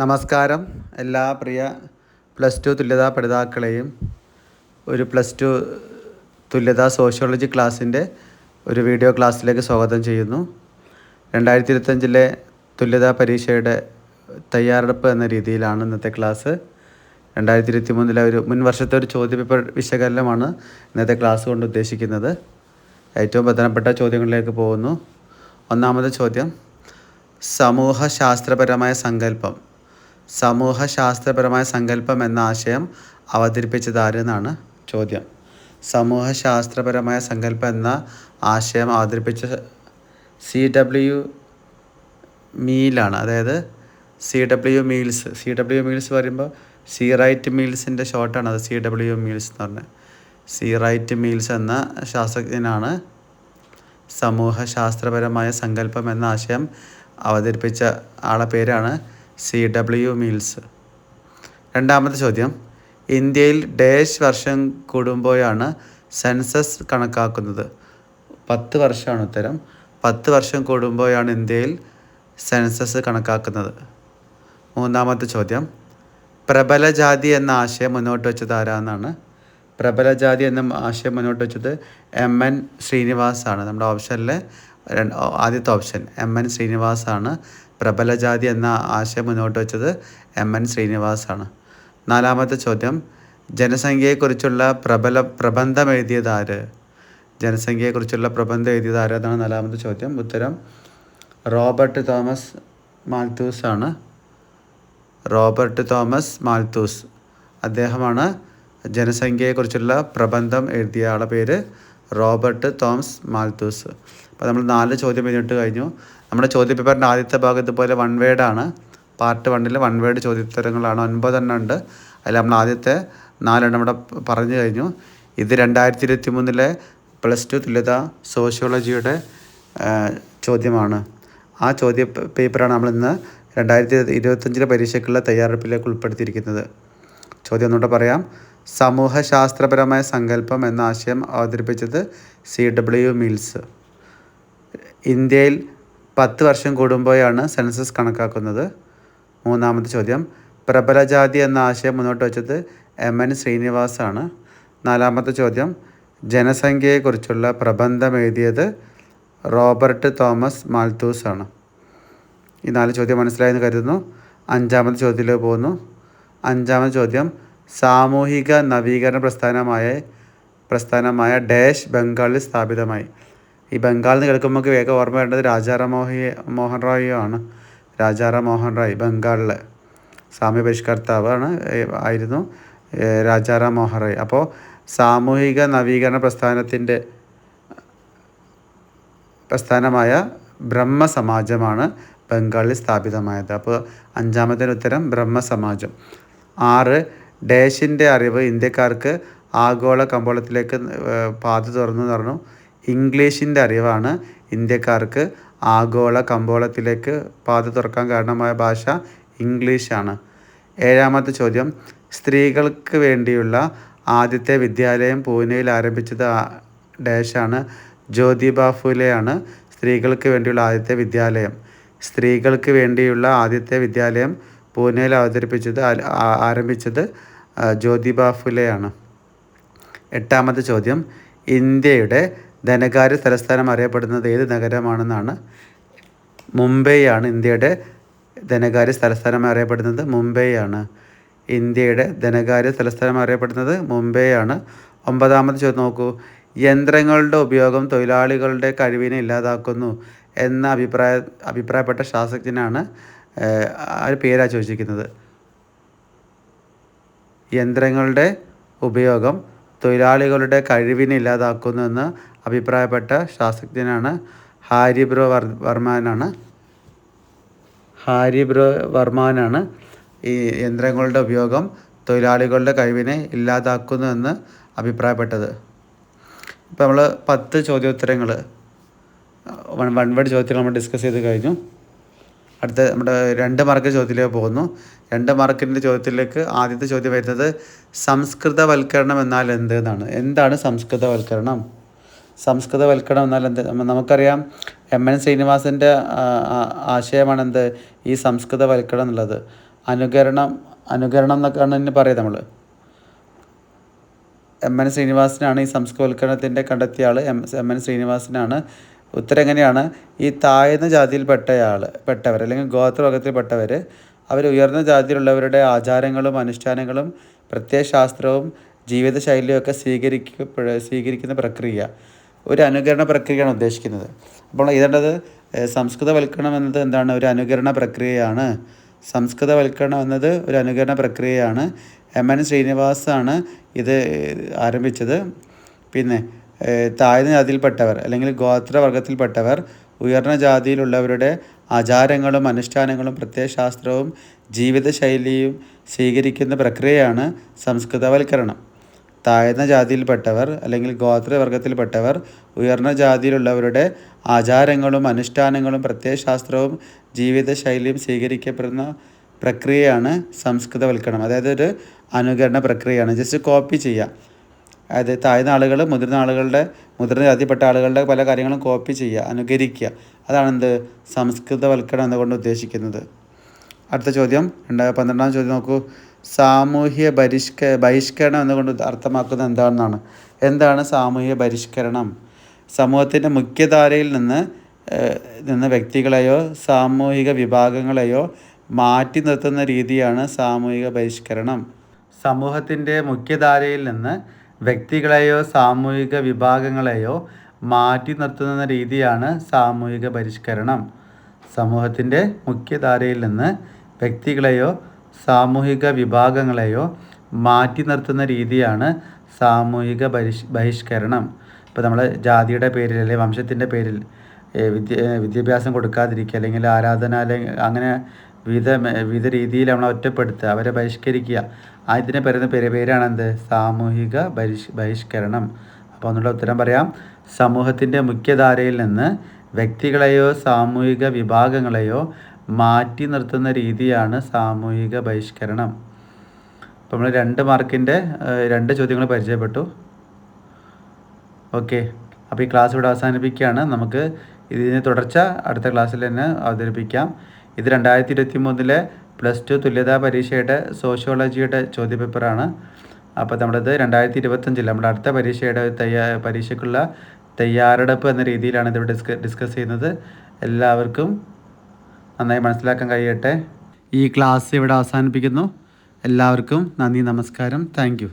നമസ്കാരം. എല്ലാ പ്രിയ plus two തുല്യതാ പഠിതാക്കളെയും ഒരു പ്ലസ് ടു തുല്യതാ സോഷ്യോളജി ക്ലാസ്സിൻ്റെ ഒരു വീഡിയോ ക്ലാസ്സിലേക്ക് സ്വാഗതം ചെയ്യുന്നു. 2025 തുല്യതാ പരീക്ഷയുടെ തയ്യാറെടുപ്പ് എന്ന രീതിയിലാണ് ഇന്നത്തെ ക്ലാസ്. 2023 ഒരു മുൻ വർഷത്തെ ഒരു ചോദ്യപേപ്പർ വിശകലനമാണ് ഇന്നത്തെ ക്ലാസ് കൊണ്ട് ഉദ്ദേശിക്കുന്നത്. ഏറ്റവും പ്രധാനപ്പെട്ട ചോദ്യങ്ങളിലേക്ക് പോകുന്നു. ഒന്നാമത്തെ ചോദ്യം, സമൂഹശാസ്ത്രപരമായ സങ്കല്പം എന്ന ആശയം അവതരിപ്പിച്ചത് ആരെന്നാണ് ചോദ്യം. സമൂഹശാസ്ത്രപരമായ സങ്കല്പം എന്ന ആശയം അവതരിപ്പിച്ച CW മീലാണ്. അതായത് CW മീൽസ് പറയുമ്പോൾ സി റൈറ്റ് മീൽസിൻ്റെ ഷോർട്ടാണ്. അത് CW മീൽസ് എന്ന് പറഞ്ഞത്. സി റൈറ്റ് മീൽസ് എന്ന ശാസ്ത്രജ്ഞനാണ് സമൂഹശാസ്ത്രപരമായ സങ്കല്പം എന്ന ആശയം അവതരിപ്പിച്ച ആളെ പേരാണ് CW മീൽസ്. രണ്ടാമത്തെ ചോദ്യം, ഇന്ത്യയിൽ ഡാഷ് വർഷം കൂടുമ്പോഴാണ് സെൻസസ് കണക്കാക്കുന്നത്? 10 വർഷമാണ് ഉത്തരം. 10 വർഷം കൂടുമ്പോഴാണ് ഇന്ത്യയിൽ സെൻസസ് കണക്കാക്കുന്നത്. മൂന്നാമത്തെ ചോദ്യം, പ്രബല ജാതി എന്ന ആശയം മുന്നോട്ട് വെച്ചത് ആരാന്നാണ്? പ്രബല ജാതി എന്ന ആശയം മുന്നോട്ട് വെച്ചത് MN ശ്രീനിവാസാണ്. നമ്മുടെ ഓപ്ഷനിലെ ആദ്യത്തെ ഓപ്ഷൻ MN ശ്രീനിവാസാണ്. പ്രബല ജാതി എന്ന ആശയം മുന്നോട്ട് വെച്ചത് MN ശ്രീനിവാസാണ്. നാലാമത്തെ ചോദ്യം, ജനസംഖ്യയെക്കുറിച്ചുള്ള പ്രബന്ധം എഴുതിയത് ആര്? ജനസംഖ്യയെക്കുറിച്ചുള്ള പ്രബന്ധം എഴുതിയത് ആരെന്നാണ് നാലാമത്തെ ചോദ്യം. ഉത്തരം റോബർട്ട് തോമസ് മാൽത്തൂസ് ആണ്. റോബർട്ട് തോമസ് മാൽത്തൂസ് അദ്ദേഹമാണ് ജനസംഖ്യയെക്കുറിച്ചുള്ള പ്രബന്ധം എഴുതിയ ആളുടെ പേര് റോബർട്ട് തോമസ് മാൽത്തൂസ്. അപ്പോൾ നമ്മൾ 4 ചോദ്യം എഴുതിയിട്ട് കഴിഞ്ഞു. നമ്മുടെ ചോദ്യപേപ്പറിൻ്റെ ആദ്യത്തെ ഭാഗത്ത് പോലെ വൺ വേർഡാണ്. Part 1 one word ചോദ്യോത്തരങ്ങളാണ്. 9 എണ്ണം ഉണ്ട്. അതിൽ നമ്മൾ ആദ്യത്തെ 4 എണ്ണം ഇവിടെ പറഞ്ഞു കഴിഞ്ഞു. ഇത് 2023 പ്ലസ് ടു തുല്യതാ സോഷ്യോളജിയുടെ ചോദ്യമാണ്. ആ ചോദ്യ പേപ്പറാണ് നമ്മളിന്ന് 2025 പരീക്ഷയ്ക്കുള്ള തയ്യാറെടുപ്പിലേക്ക് ഉൾപ്പെടുത്തിയിരിക്കുന്നത്. ചോദ്യം ഒന്നുകൂടെ പറയാം. സമൂഹശാസ്ത്രപരമായ സങ്കല്പം എന്ന ആശയം അവതരിപ്പിച്ചത് CW മീൽസ്. ഇന്ത്യയിൽ 10 വർഷം കൂടുമ്പോഴാണ് സെൻസസ് കണക്കാക്കുന്നത്. മൂന്നാമത്തെ ചോദ്യം, പ്രബല ജാതി എന്ന ആശയം മുന്നോട്ട് വെച്ചത് MN ശ്രീനിവാസാണ്. നാലാമത്തെ ചോദ്യം, ജനസംഖ്യയെക്കുറിച്ചുള്ള പ്രബന്ധം എഴുതിയത് റോബർട്ട് തോമസ് മാൽത്തൂസ് ആണ്. ഈ 4 ചോദ്യം മനസ്സിലായെന്ന് കരുതുന്നു. അഞ്ചാമത്തെ ചോദ്യത്തിലേക്ക് പോകുന്നു. അഞ്ചാമത്തെ ചോദ്യം, സാമൂഹിക നവീകരണ പ്രസ്ഥാനമായ ഡാഷ് ബംഗാളിൽ സ്ഥാപിതമായി. ഈ ബംഗാളിൽ നിന്ന് കേൾക്കുമ്പോൾ നമുക്ക് വേഗം ഓർമ്മ വേണ്ടത് രാജാറാം മോഹൻ റോയ് ആണ്. രാജാറാം മോഹൻ റോയ് ബംഗാളിലെ സാമ്യ പരിഷ്കർത്താവാണ് ആയിരുന്നു രാജാറാം മോഹൻ റോയ്. അപ്പോൾ സാമൂഹിക നവീകരണ പ്രസ്ഥാനമായ ബ്രഹ്മസമാജമാണ് ബംഗാളിൽ സ്ഥാപിതമായത്. അപ്പോൾ അഞ്ചാമത്തെ ഉത്തരം ബ്രഹ്മസമാജം. 6, ഡാഷിൻ്റെ അറിവ് ഇന്ത്യക്കാർക്ക് ആഗോള കമ്പോളത്തിലേക്ക് പാത തുറന്നു പറഞ്ഞു. ഇംഗ്ലീഷിൻ്റെ അറിവാണ് ഇന്ത്യക്കാർക്ക് ആഗോള കമ്പോളത്തിലേക്ക് പാത തുറക്കാൻ കാരണമായ ഭാഷ ഇംഗ്ലീഷാണ്. ഏഴാമത്തെ ചോദ്യം, സ്ത്രീകൾക്ക് വേണ്ടിയുള്ള ആദ്യത്തെ വിദ്യാലയം പൂനെയിൽ ആരംഭിച്ചത് ഡാഷാണ്. ജ്യോതിബ ഫുലെയാണ് സ്ത്രീകൾക്ക് വേണ്ടിയുള്ള ആദ്യത്തെ വിദ്യാലയം പൂനെയിൽ ആരംഭിച്ചത് ജ്യോതിബ ഫുലെയാണ്. എട്ടാമത്തെ ചോദ്യം, ഇന്ത്യയുടെ ധനകാര്യ തലസ്ഥാനം അറിയപ്പെടുന്നത് ഏത് നഗരമാണെന്നാണ്? മുംബൈ ആണ് ഇന്ത്യയുടെ ധനകാര്യ തലസ്ഥാനം അറിയപ്പെടുന്നത്. ഇന്ത്യയുടെ ധനകാര്യ തലസ്ഥാനം അറിയപ്പെടുന്നത് മുംബൈ ആണ്. ഒമ്പതാമത്തെ ചോദ്യം നോക്കൂ. യന്ത്രങ്ങളുടെ ഉപയോഗം തൊഴിലാളികളുടെ കഴിവിനെ ഇല്ലാതാക്കുന്നു എന്ന അഭിപ്രായപ്പെട്ട ശാസ്ത്രജ്ഞനാണ്. പേരാ ചോദിച്ചിരിക്കുന്നത്. യന്ത്രങ്ങളുടെ ഉപയോഗം തൊഴിലാളികളുടെ കഴിവിനെ ഇല്ലാതാക്കുന്നു എന്ന് അഭിപ്രായപ്പെട്ട ശാസ്ത്രജ്ഞനാണ് ഹാരി ബ്രോ വർമാനാണ്. ഈ യന്ത്രങ്ങളുടെ ഉപയോഗം തൊഴിലാളികളുടെ കഴിവിനെ ഇല്ലാതാക്കുന്നു എന്ന് അഭിപ്രായപ്പെട്ടത്. ഇപ്പോൾ നമ്മൾ 10 ചോദ്യോത്തരങ്ങൾ വൺ വേർഡ് ചോദ്യത്തിൽ നമ്മൾ ഡിസ്കസ് ചെയ്ത് കഴിഞ്ഞു. അടുത്ത നമ്മുടെ 2 മാർക്ക് ചോദ്യത്തിലേക്ക് പോകുന്നു. 2 മാർക്കിൻ്റെ ചോദ്യത്തിലേക്ക് ആദ്യത്തെ ചോദ്യം വരുന്നത് സംസ്കൃതവൽക്കരണം എന്നാൽ എന്താണ്? എന്താണ് സംസ്കൃതവൽക്കരണം? സംസ്കൃതവൽക്കരണം എന്നാൽ എന്ത്? നമുക്കറിയാം MN ശ്രീനിവാസൻ്റെ ആശയമാണ് ഈ സംസ്കൃതവൽക്കരണം എന്നുള്ളത്. അനുകരണം എന്നൊക്കെയാണ് ഇതിന് പറയുക നമ്മൾ. എം.എൻ. ശ്രീനിവാസനാണ് ഈ സംസ്കൃതവൽക്കരണത്തിൻ്റെ കണ്ടെത്തിയ ആൾ. എം.എൻ. ശ്രീനിവാസനാണ്. ഉത്തരം എങ്ങനെയാണ്? ഈ താഴ്ന്ന പെട്ടവർ അല്ലെങ്കിൽ ഗോത്രവർഗത്തിൽപ്പെട്ടവർ അവർ ഉയർന്ന ജാതിയിലുള്ളവരുടെ ആചാരങ്ങളും അനുഷ്ഠാനങ്ങളും പ്രത്യയശാസ്ത്രവും ജീവിതശൈലിയും ഒക്കെ സ്വീകരിക്കുന്ന പ്രക്രിയ, ഒരു അനുകരണ പ്രക്രിയയാണ് ഉദ്ദേശിക്കുന്നത്. അപ്പോൾ ഇതേണ്ടത് സംസ്കൃതവൽക്കരണം എന്നത് എന്താണ്? ഒരു അനുകരണ പ്രക്രിയയാണ്. സംസ്കൃതവൽക്കരണം എന്നത് ഒരു അനുകരണ പ്രക്രിയയാണ്. എം.എൻ. ശ്രീനിവാസാണ് ഇത് ആരംഭിച്ചത്. പിന്നെ താഴ്ന്ന ജാതിയിൽപ്പെട്ടവർ അല്ലെങ്കിൽ ഗോത്രവർഗത്തിൽപ്പെട്ടവർ ഉയർന്ന ജാതിയിലുള്ളവരുടെ ആചാരങ്ങളും അനുഷ്ഠാനങ്ങളും പ്രത്യയശാസ്ത്രവും ജീവിതശൈലിയും സ്വീകരിക്കുന്ന പ്രക്രിയയാണ് സംസ്കൃതവൽക്കരണം. താഴ്ന്ന ജാതിയിൽപ്പെട്ടവർ അല്ലെങ്കിൽ ഗോത്രവർഗത്തിൽപ്പെട്ടവർ ഉയർന്ന ജാതിയിലുള്ളവരുടെ ആചാരങ്ങളും അനുഷ്ഠാനങ്ങളും പ്രത്യയശാസ്ത്രവും ജീവിതശൈലിയും സ്വീകരിക്കപ്പെടുന്ന പ്രക്രിയയാണ് സംസ്കൃതവൽക്കരണം. അതായത് ഒരു അനുകരണ പ്രക്രിയയാണ്. ജസ്റ്റ് കോപ്പി ചെയ്യുക. അതായത് താഴ്ന്ന ആളുകൾ മുതിർന്ന ജാതിയിൽപ്പെട്ട ആളുകളുടെ പല കാര്യങ്ങളും കോപ്പി ചെയ്യുക, അനുകരിക്കുക. അതാണ് എന്ത് സംസ്കൃതവൽക്കരണം എന്നുകൊണ്ട് ഉദ്ദേശിക്കുന്നത്. അടുത്ത ചോദ്യം 12ാം ചോദ്യം നോക്കൂ. സാമൂഹ്യ ബഹിഷ്കരണം എന്നുകൊണ്ട് അർത്ഥമാക്കുന്നത് എന്താണെന്നാണ്. എന്താണ് സാമൂഹ്യ ബഹിഷ്കരണം? സമൂഹത്തിൻ്റെ മുഖ്യധാരയിൽ നിന്ന് വ്യക്തികളെയോ സാമൂഹിക വിഭാഗങ്ങളെയോ മാറ്റി നിർത്തുന്ന രീതിയാണ് സാമൂഹിക ബഹിഷ്കരണം. സമൂഹത്തിൻ്റെ മുഖ്യധാരയിൽ നിന്ന് വ്യക്തികളെയോ സാമൂഹിക വിഭാഗങ്ങളെയോ മാറ്റി നിർത്തുന്ന രീതിയാണ് സാമൂഹിക ബഹിഷ്കരണം. സമൂഹത്തിൻ്റെ മുഖ്യധാരയിൽ നിന്ന് വ്യക്തികളെയോ സാമൂഹിക വിഭാഗങ്ങളെയോ മാറ്റി നിർത്തുന്ന രീതിയാണ് സാമൂഹിക ബഹിഷ്കരണം. ഇപ്പോൾ നമ്മൾ ജാതിയുടെ പേരിൽ അല്ലെങ്കിൽ വംശത്തിൻ്റെ പേരിൽ വിദ്യാഭ്യാസം കൊടുക്കാതിരിക്കുക, അല്ലെങ്കിൽ ആരാധനാലയം, അങ്ങനെ വിവിധ രീതിയിൽ നമ്മളെ ഒറ്റപ്പെടുത്തുക, അവരെ ബഹിഷ്കരിക്കുക, അതിന് പേരാണ് എന്ത്? സാമൂഹിക ബഹിഷ്കരണം. അപ്പോൾ ഒന്നുള്ള ഉത്തരം പറയാം. സമൂഹത്തിൻ്റെ മുഖ്യധാരയിൽ നിന്ന് വ്യക്തികളെയോ സാമൂഹിക വിഭാഗങ്ങളെയോ മാറ്റി നിർത്തുന്ന രീതിയാണ് സാമൂഹിക ബഹിഷ്കരണം. അപ്പോൾ നമ്മൾ 2 മാർക്കിൻ്റെ 2 ചോദ്യങ്ങൾ പരിചയപ്പെട്ടു. ഓക്കെ, അപ്പോൾ ഈ ക്ലാസ് ഇവിടെ അവസാനിപ്പിക്കുകയാണ്. നമുക്ക് ഇതിന് തുടർച്ച അടുത്ത ക്ലാസ്സിൽ തന്നെ അവതരിപ്പിക്കാം. ഇത് 2023 +2 തുല്യതാ പരീക്ഷയുടെ സോഷ്യോളജിയുടെ ചോദ്യപേപ്പറാണ്. അപ്പോൾ നമ്മളിത് 2025 നമ്മുടെ അടുത്ത പരീക്ഷയ്ക്കുള്ള തയ്യാറെടുപ്പ് എന്ന രീതിയിലാണ് ഇതിവിടെ ഡിസ്കസ് ചെയ്യുന്നത്. എല്ലാവർക്കും നന്നായി മനസ്സിലാക്കാൻ കഴിയട്ടെ. ഈ ക്ലാസ് ഇവിടെ അവസാനിപ്പിക്കുന്നു. എല്ലാവർക്കും നന്ദി, നമസ്കാരം. Thank you.